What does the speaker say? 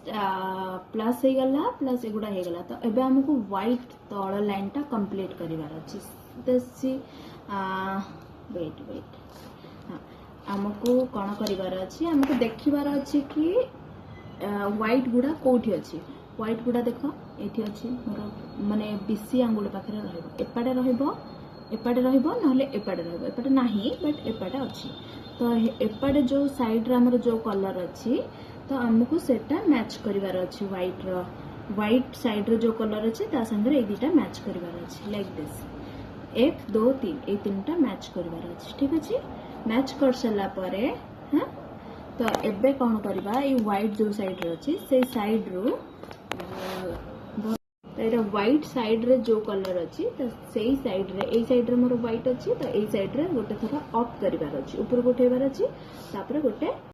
plus हो गला plus एगुड़ा हो गला तो एबे हमको व्हाइट तळ लाइन टा कंप्लीट करिवार अछि दसी वेट वेट हाँ आमको कौन करिवार अछि हमको देखिवार अछि कि व्हाइट गुड़ा कोठी अछि व्हाइट गुड़ा देख एठी अछि मोर माने बीसी आंगुल पाखरे रहइबो एपाडे रहइबो एपाडे रहइबो नहले एपाडे रहइबो एपाडे नाही बट एपाडे अछि तो एपाडे जो साइड रे हमर जो कलर अछि तो हमको सेटा मैच करिवार अछि व्हाइट रो व्हाइट साइड रे जो कलर अछि ता संगे ए दुटा मैच करिवार अछि लाइक दिस 1 2 3 ए तीनटा मैच करिवार अछि ठीक अछि मैच कर सला परे हां तो एबे कौन करबा ए व्हाइट जो साइड रे अछि से साइड रो तो व्हाइट साइड रे जो कलर अछि तो सेही साइड रे ए साइड रे मोर व्हाइट अछि तो ए साइड रे गोटे थरा अप करिवार अछि ऊपर उठेबार अछि तापर गोटे